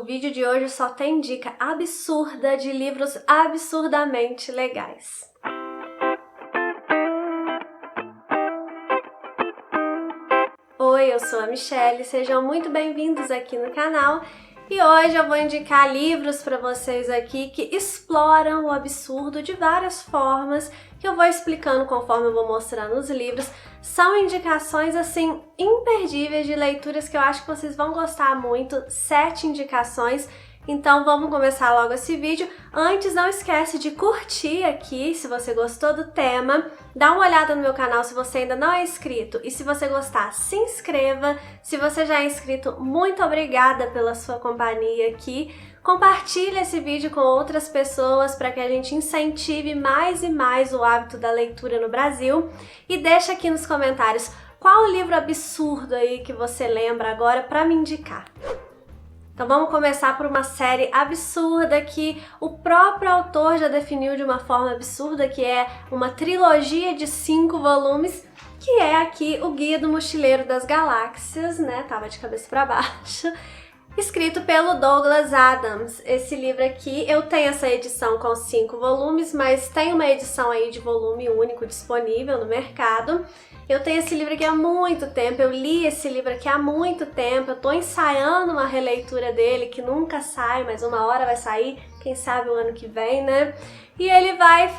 vídeo de hoje só tem dica absurda de livros absurdamente legais. Oi, eu sou a Michelle, sejam muito bem-vindos aqui no canal. E hoje eu vou indicar livros para vocês aqui que exploram o absurdo de várias formas, que eu vou explicando conforme eu vou mostrando os livros. São indicações, assim, imperdíveis de leituras que eu acho que vocês vão gostar muito, 7 indicações. Então vamos começar logo esse vídeo. Antes, não esquece de curtir aqui se você gostou do tema, dá uma olhada no meu canal se você ainda não é inscrito e se você gostar, se inscreva. Se você já é inscrito, muito obrigada pela sua companhia aqui. Compartilhe esse vídeo com outras pessoas para que a gente incentive mais e mais o hábito da leitura no Brasil. E deixa aqui nos comentários qual o livro absurdo aí que você lembra agora para me indicar. Então vamos começar por uma série absurda que o próprio autor já definiu de uma forma absurda, que é uma trilogia de 5 volumes, que é aqui o Guia do Mochileiro das Galáxias, né? Tava de cabeça para baixo. Escrito pelo Douglas Adams. Esse livro aqui, eu tenho essa edição com 5 volumes, mas tem uma edição aí de volume único disponível no mercado. Eu tenho esse livro aqui há muito tempo, eu li esse livro aqui há muito tempo, eu tô ensaiando uma releitura dele que nunca sai, mas uma hora vai sair, quem sabe o ano que vem, né? E ele vai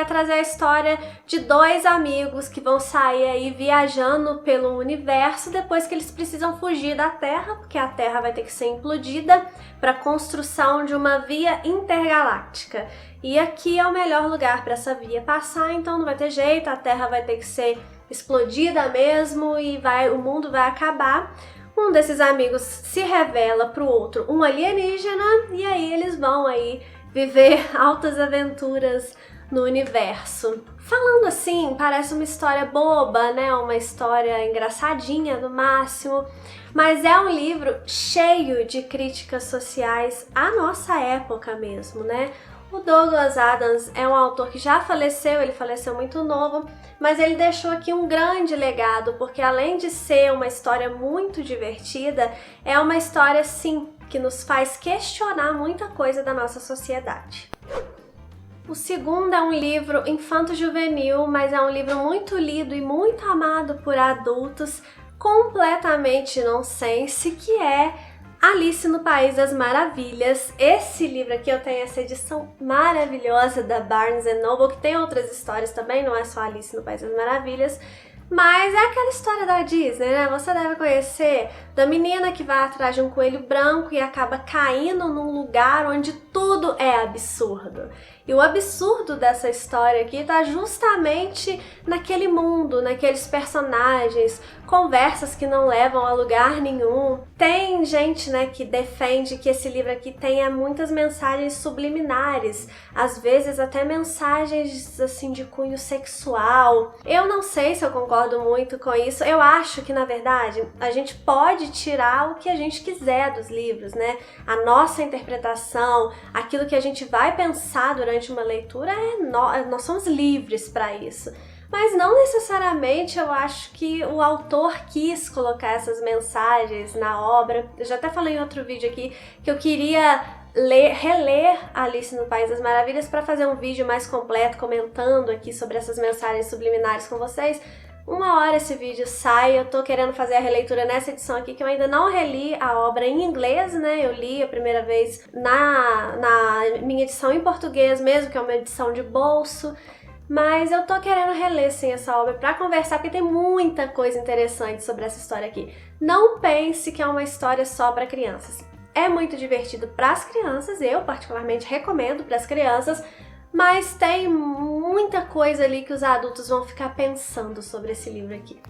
trazer a história de 2 amigos que vão sair aí viajando pelo universo depois que eles precisam fugir da Terra, porque a Terra vai ter que ser implodida para a construção de uma via intergaláctica. E aqui é o melhor lugar para essa via passar, então não vai ter jeito, a Terra vai ter que ser explodida mesmo e o mundo vai acabar. Um desses amigos se revela para o outro um alienígena e aí eles vão aí viver altas aventuras no universo. Falando assim, parece uma história boba, né? Uma história engraçadinha no máximo, mas é um livro cheio de críticas sociais à nossa época mesmo, né? O Douglas Adams é um autor que já faleceu, ele faleceu muito novo, mas ele deixou aqui um grande legado, porque além de ser uma história muito divertida, é uma história, sim, que nos faz questionar muita coisa da nossa sociedade. O segundo é um livro infanto-juvenil, mas é um livro muito lido e muito amado por adultos, completamente nonsense, que é Alice no País das Maravilhas. Esse livro aqui eu tenho essa edição maravilhosa da Barnes & Noble, que tem outras histórias também, não é só Alice no País das Maravilhas, mas é aquela história da Disney, né? Você deve conhecer, da menina que vai atrás de um coelho branco e acaba caindo num lugar onde tudo é absurdo. E o absurdo dessa história aqui tá justamente naquele mundo, naqueles personagens, conversas que não levam a lugar nenhum. Tem gente, né, que defende que esse livro aqui tenha muitas mensagens subliminares, às vezes até mensagens assim de cunho sexual. Eu não sei se eu concordo muito com isso. Eu acho que, na verdade, a gente pode tirar o que a gente quiser dos livros, né? A nossa interpretação, aquilo que a gente vai pensar durante uma leitura, nós somos livres para isso. Mas não necessariamente eu acho que o autor quis colocar essas mensagens na obra. Eu já até falei em outro vídeo aqui que eu queria reler Alice no País das Maravilhas para fazer um vídeo mais completo comentando aqui sobre essas mensagens subliminares com vocês. Uma hora esse vídeo sai, eu tô querendo fazer a releitura nessa edição aqui, que eu ainda não reli a obra em inglês, né? Eu li a primeira vez na minha edição em português mesmo, que é uma edição de bolso. Mas eu tô querendo reler sim essa obra pra conversar, porque tem muita coisa interessante sobre essa história aqui. Não pense que é uma história só para crianças. É muito divertido para as crianças, eu particularmente recomendo para as crianças, mas tem muita coisa ali que os adultos vão ficar pensando sobre esse livro aqui.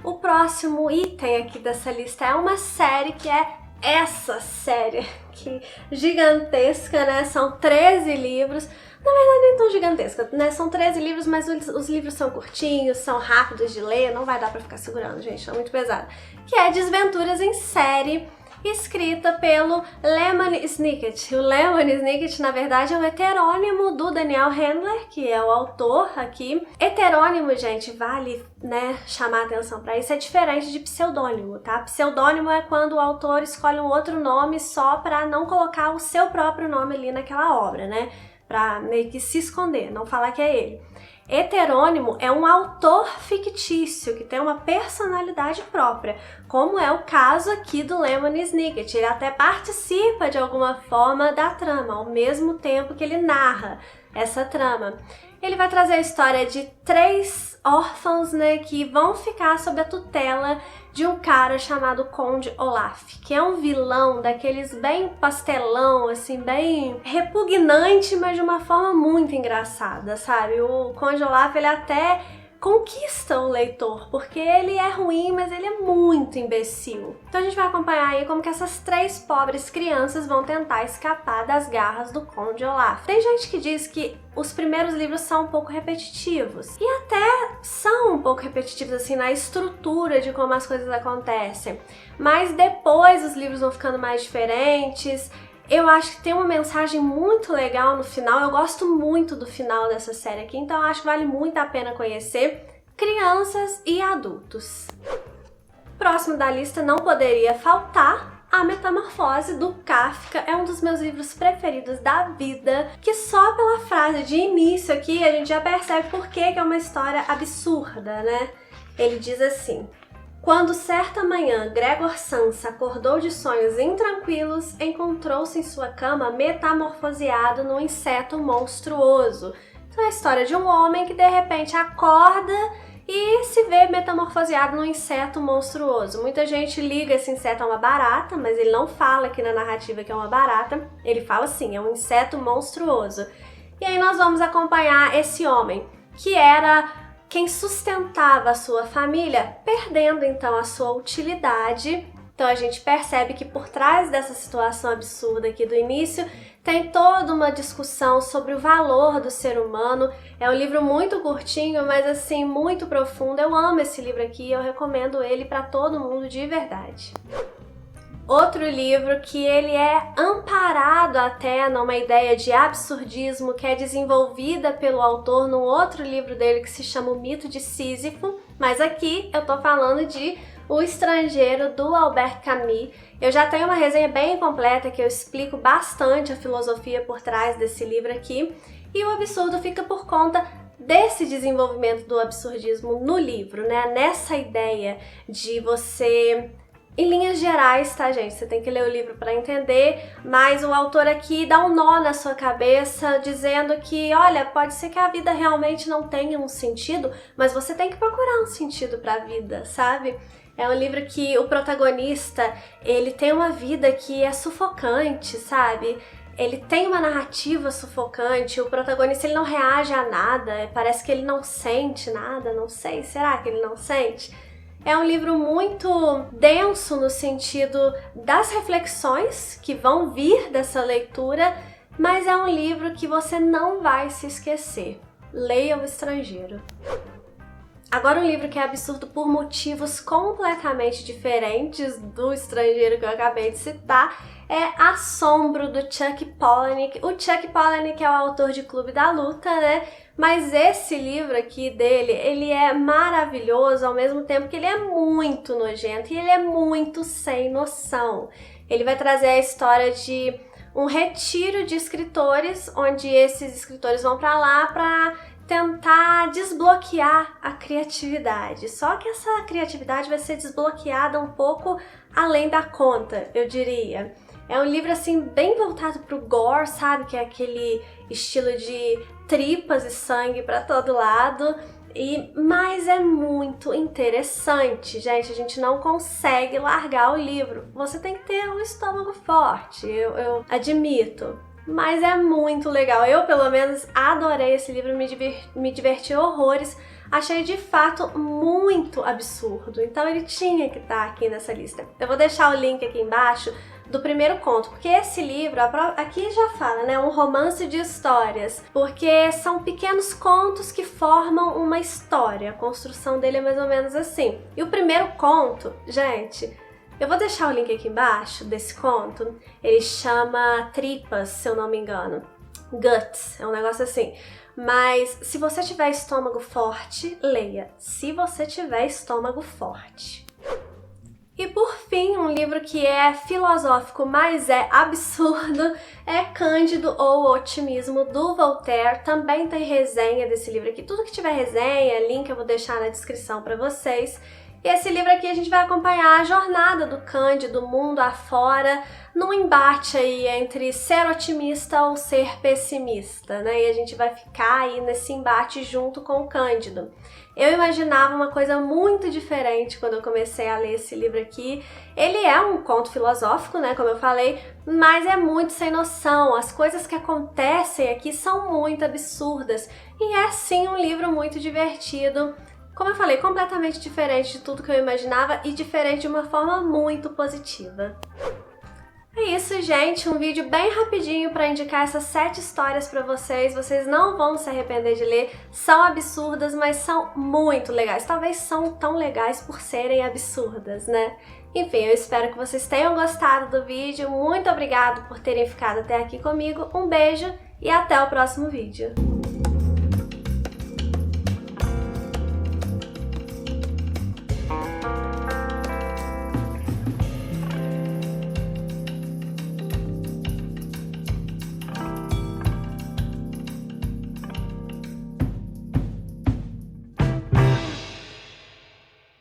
O próximo item aqui dessa lista é uma série que é essa série aqui, gigantesca, né? São 13 livros. Na verdade, nem tão gigantesca, né? São 13 livros, mas os livros são curtinhos, são rápidos de ler, não vai dar pra ficar segurando, gente, é muito pesado. Que é Desventuras em Série. escrita pelo Lemony Snicket. O Lemony Snicket, na verdade, é um heterônimo do Daniel Handler, que é o autor aqui. Heterônimo, gente, vale, né, chamar atenção para isso, é diferente de pseudônimo, tá? Pseudônimo é quando o autor escolhe um outro nome só para não colocar o seu próprio nome ali naquela obra, né? Pra meio que se esconder, não falar que é ele. Heterônimo é um autor fictício que tem uma personalidade própria, como é o caso aqui do Lemony Snicket. Ele até participa de alguma forma da trama, ao mesmo tempo que ele narra essa trama. Ele vai trazer a história de 3 órfãos, né, que vão ficar sob a tutela de um cara chamado Conde Olaf, que é um vilão daqueles bem pastelão, assim, bem repugnante, mas de uma forma muito engraçada, sabe? O Conde Olaf, ele até conquista o leitor, porque ele é ruim, mas ele é muito imbecil. Então a gente vai acompanhar aí como que essas 3 pobres crianças vão tentar escapar das garras do Conde Olaf. Tem gente que diz que os primeiros livros são um pouco repetitivos, e até são um pouco repetitivos assim na estrutura de como as coisas acontecem, mas depois os livros vão ficando mais diferentes. Eu acho que tem uma mensagem muito legal no final, eu gosto muito do final dessa série aqui, então eu acho que vale muito a pena conhecer, crianças e adultos. Próximo da lista não poderia faltar A Metamorfose, do Kafka. É um dos meus livros preferidos da vida, que só pela frase de início aqui a gente já percebe por que é uma história absurda, né? Ele diz assim: quando certa manhã Gregor Samsa acordou de sonhos intranquilos, encontrou-se em sua cama metamorfoseado num inseto monstruoso. Então é a história de um homem que de repente acorda e se vê metamorfoseado num inseto monstruoso. Muita gente liga esse inseto a uma barata, mas ele não fala aqui na narrativa que é uma barata, ele fala assim, é um inseto monstruoso. E aí nós vamos acompanhar esse homem, que era quem sustentava a sua família, perdendo então a sua utilidade. Então a gente percebe que por trás dessa situação absurda aqui do início tem toda uma discussão sobre o valor do ser humano. É um livro muito curtinho, mas assim, muito profundo. Eu amo esse livro aqui, eu recomendo ele para todo mundo de verdade. Outro livro que ele é amparado até numa ideia de absurdismo que é desenvolvida pelo autor num outro livro dele que se chama O Mito de Sísifo, mas aqui eu tô falando de O Estrangeiro, do Albert Camus. Eu já tenho uma resenha bem completa que eu explico bastante a filosofia por trás desse livro aqui, e o absurdo fica por conta desse desenvolvimento do absurdismo no livro, né? Nessa ideia de você... Em linhas gerais, tá, gente? Você tem que ler o livro para entender, mas o autor aqui dá um nó na sua cabeça, dizendo que, olha, pode ser que a vida realmente não tenha um sentido, mas você tem que procurar um sentido para a vida, sabe? É um livro que o protagonista, ele tem uma vida que é sufocante, sabe? Ele tem uma narrativa sufocante, o protagonista ele não reage a nada, parece que ele não sente nada, não sei, será que ele não sente? É um livro muito denso no sentido das reflexões que vão vir dessa leitura, mas é um livro que você não vai se esquecer. Leia O Estrangeiro. Agora um livro que é absurdo por motivos completamente diferentes do Estrangeiro que eu acabei de citar é Assombro, do Chuck Palahniuk. O Chuck Palahniuk é o autor de Clube da Luta, né? Mas esse livro aqui dele, ele é maravilhoso ao mesmo tempo que ele é muito nojento e ele é muito sem noção. Ele vai trazer a história de um retiro de escritores, onde esses escritores vão para lá para tentar desbloquear a criatividade. Só que essa criatividade vai ser desbloqueada um pouco além da conta, eu diria. É um livro assim bem voltado pro gore, sabe? Que é aquele estilo de tripas e sangue para todo lado. Mas é muito interessante, gente. A gente não consegue largar o livro. Você tem que ter um estômago forte, eu admito. Mas é muito legal. Eu, pelo menos, adorei esse livro, me diverti horrores. Achei de fato muito absurdo. Então ele tinha que estar aqui nessa lista. Eu vou deixar o link aqui embaixo do primeiro conto, porque esse livro, aqui já fala, né, um romance de histórias, porque são pequenos contos que formam uma história, a construção dele é mais ou menos assim. E o primeiro conto, gente, Eu vou deixar o link aqui embaixo desse conto. Ele chama Tripas, se eu não me engano. Guts, é um negócio assim. Mas se você tiver estômago forte, leia. Se você tiver estômago forte. E por fim, um livro que é filosófico, mas é absurdo, é Cândido ou Otimismo, do Voltaire. Também tem resenha desse livro aqui. Tudo que tiver resenha, link eu vou deixar na descrição para vocês. E esse livro aqui a gente vai acompanhar a jornada do Cândido, mundo afora, num embate aí entre ser otimista ou ser pessimista, né? E a gente vai ficar aí nesse embate junto com o Cândido. Eu imaginava uma coisa muito diferente quando eu comecei a ler esse livro aqui. Ele é um conto filosófico, né, como eu falei, mas é muito sem noção. As coisas que acontecem aqui são muito absurdas. E é sim um livro muito divertido. Como eu falei, completamente diferente de tudo que eu imaginava e diferente de uma forma muito positiva. É isso, gente, um vídeo bem rapidinho para indicar essas 7 histórias para vocês. Vocês não vão se arrepender de ler, são absurdas, mas são muito legais. Talvez são tão legais por serem absurdas, né? Enfim, eu espero que vocês tenham gostado do vídeo. Muito obrigada por terem ficado até aqui comigo. Um beijo e até o próximo vídeo.